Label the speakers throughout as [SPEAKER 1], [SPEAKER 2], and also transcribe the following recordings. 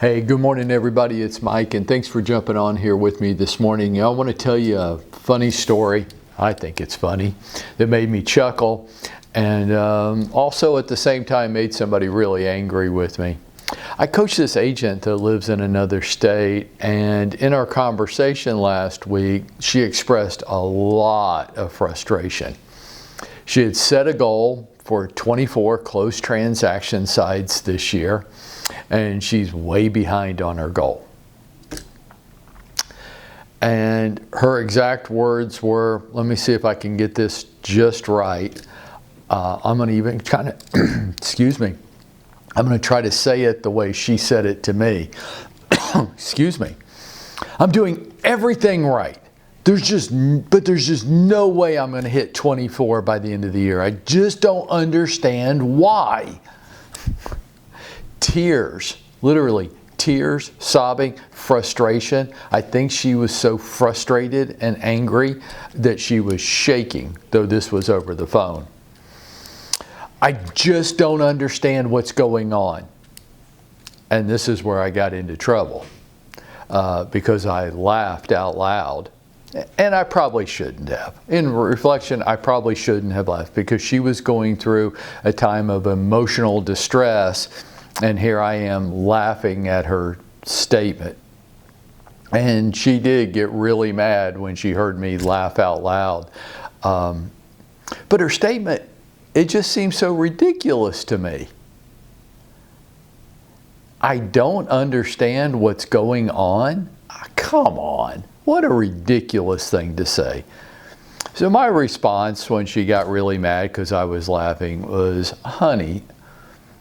[SPEAKER 1] Hey, good morning, everybody. It's Mike, and thanks for jumping on here with me this morning. I want to tell you a funny story. I think it's funny, that made me chuckle, and also at the same time made somebody really angry with me. I coach this agent that lives in another state, and in our conversation last week, she expressed a lot of frustration. She had set a goal for 24 closed transaction sites this year, and she's way behind on her goal. And her exact words were, let me see if I can get this just right. I'm going to even kind of, excuse me, I'm going to try to say it the way she said it to me. Excuse me. I'm doing everything right. There's just no way I'm going to hit 24 by the end of the year. I just don't understand why. Tears, literally tears, sobbing, frustration. I think she was so frustrated and angry that she was shaking, though this was over the phone. I just don't understand what's going on. And this is where I got into trouble because I laughed out loud. And I probably shouldn't have. In reflection, I probably shouldn't have laughed because she was going through a time of emotional distress, and here I am laughing at her statement. And she did get really mad when she heard me laugh out loud. But her statement, it just seems so ridiculous to me. I don't understand what's going on. Come on. What a ridiculous thing to say. So my response when she got really mad because I was laughing was, honey,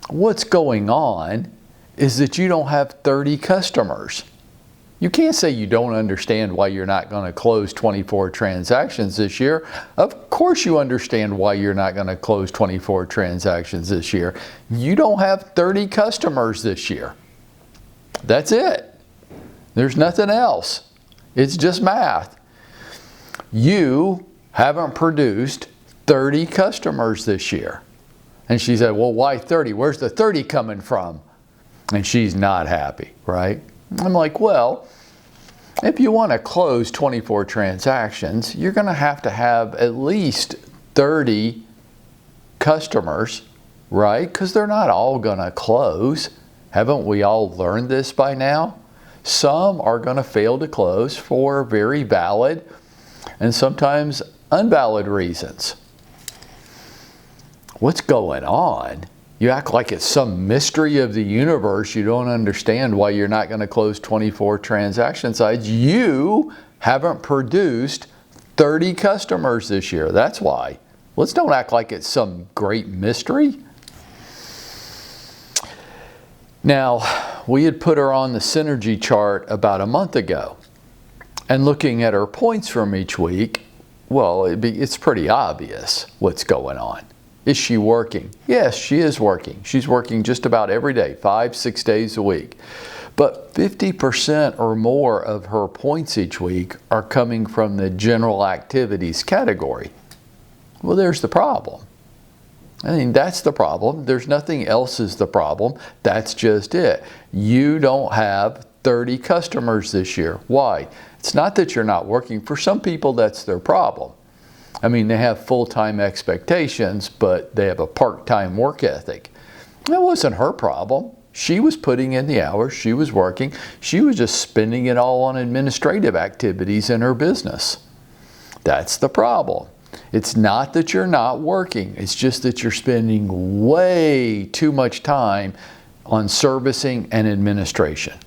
[SPEAKER 1] what's going on is that you don't have 30 customers. You can't say you don't understand why you're not going to close 24 transactions this year. Of course you understand why you're not going to close 24 transactions this year. You don't have 30 customers this year. That's it. There's nothing else. It's just math. You haven't produced 30 customers this year. And she said, well, why 30? Where's the 30 coming from? And she's not happy, right? I'm like, well, if you want to close 24 transactions, you're going to have at least 30 customers, right? Because they're not all going to close. Haven't we all learned this by now? Some are going to fail to close for very valid and sometimes invalid reasons. What's going on? You act like it's some mystery of the universe. You don't understand why you're not going to close 24 transaction sites. You haven't produced 30 customers this year. That's why. Let's don't act like it's some great mystery. Now, we had put her on the synergy chart about a month ago. And looking at her points from each week, well, it's pretty obvious what's going on. Is she working? Yes, she is working. She's working just about every day, 5-6 days a week. But 50% or more of her points each week are coming from the general activities category. Well, there's the problem. I mean, that's the problem. There's nothing else is the problem. That's just it. You don't have 30 customers this year. Why? It's not that you're not working. For some people, that's their problem. I mean, they have full-time expectations, but they have a part-time work ethic. That wasn't her problem. She was putting in the hours. She was working. She was just spending it all on administrative activities in her business. That's the problem. It's not that you're not working. It's just that you're spending way too much time on servicing and administration.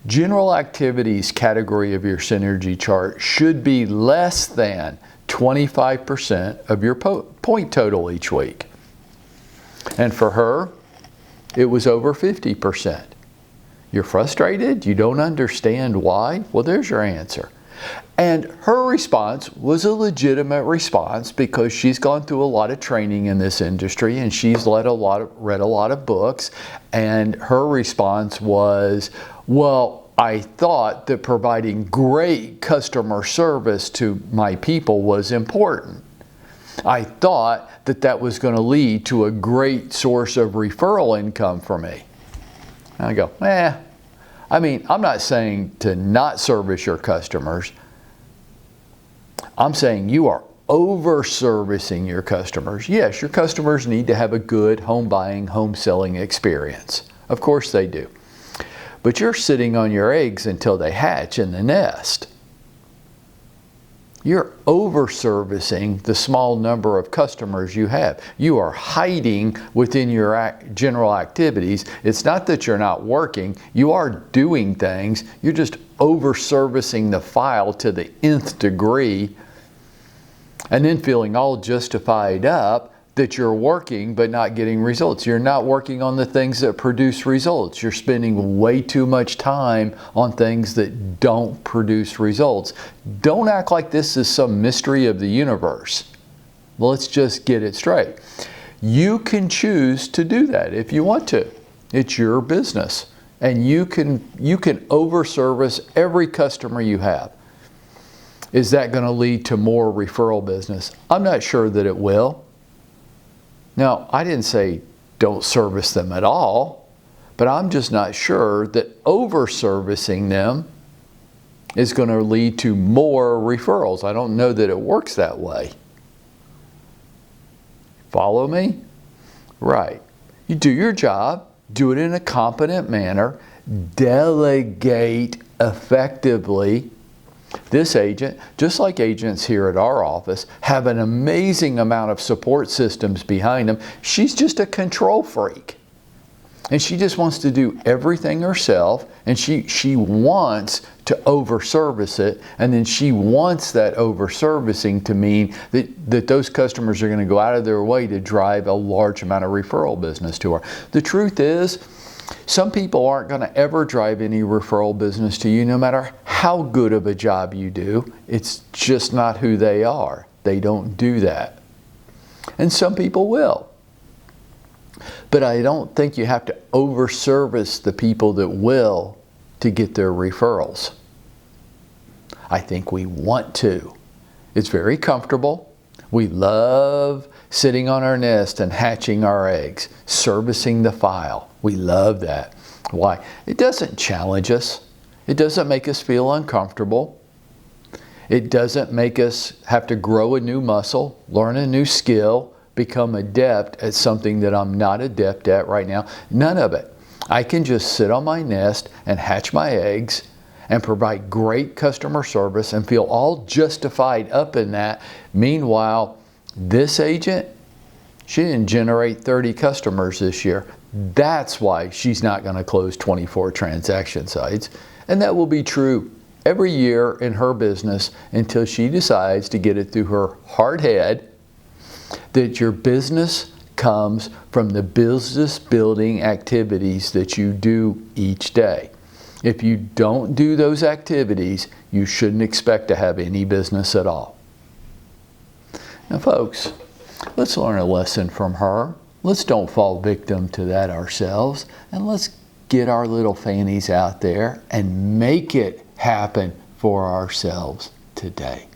[SPEAKER 1] General activities category of your synergy chart should be less than 25% of your point total each week. And for her, it was over 50%. You're frustrated? You don't understand why? Well, there's your answer. And her response was a legitimate response because she's gone through a lot of training in this industry and she's read a lot of books. And her response was, well, I thought that providing great customer service to my people was important. I thought that that was going to lead to a great source of referral income for me. And I go, I mean, I'm not saying to not service your customers. I'm saying you are over-servicing your customers. Yes, your customers need to have a good home buying, home selling experience. Of course they do. But you're sitting on your eggs until they hatch in the nest. You're over-servicing the small number of customers you have. You are hiding within your general activities. It's not that you're not working. You are doing things. You're just over-servicing the file to the nth degree, and then feeling all justified up that you're working but not getting results. You're not working on the things that produce results. You're spending way too much time on things that don't produce results. Don't act like this is some mystery of the universe. Let's just get it straight. You can choose to do that if you want to. It's your business. And you can over-service every customer you have. Is that going to lead to more referral business? I'm not sure that it will. Now, I didn't say don't service them at all, but I'm just not sure that over-servicing them is going to lead to more referrals. I don't know that it works that way. Follow me? Right. You do your job, do it in a competent manner, delegate effectively. This agent, just like agents here at our office, have an amazing amount of support systems behind them. She's just a control freak. And she just wants to do everything herself, and she wants to over-service it, and then she wants that over-servicing to mean that those customers are going to go out of their way to drive a large amount of referral business to her. The truth is, some people aren't going to ever drive any referral business to you no matter how good of a job you do. It's just not who they are. They don't do that. And some people will. But I don't think you have to over-service the people that will to get their referrals. I think we want to. It's very comfortable. We love sitting on our nest and hatching our eggs, servicing the file. We love that. Why? It doesn't challenge us. It doesn't make us feel uncomfortable. It doesn't make us have to grow a new muscle, learn a new skill, become adept at something that I'm not adept at right now. None of it. I can just sit on my nest and hatch my eggs and provide great customer service and feel all justified up in that. Meanwhile, this agent, she didn't generate 30 customers this year. That's why she's not going to close 24 transaction sites. And that will be true every year in her business until she decides to get it through her hard head that your business comes from the business building activities that you do each day. If you don't do those activities, you shouldn't expect to have any business at all. Now, folks, let's learn a lesson from her. Let's don't fall victim to that ourselves, and let's get our little fannies out there and make it happen for ourselves today.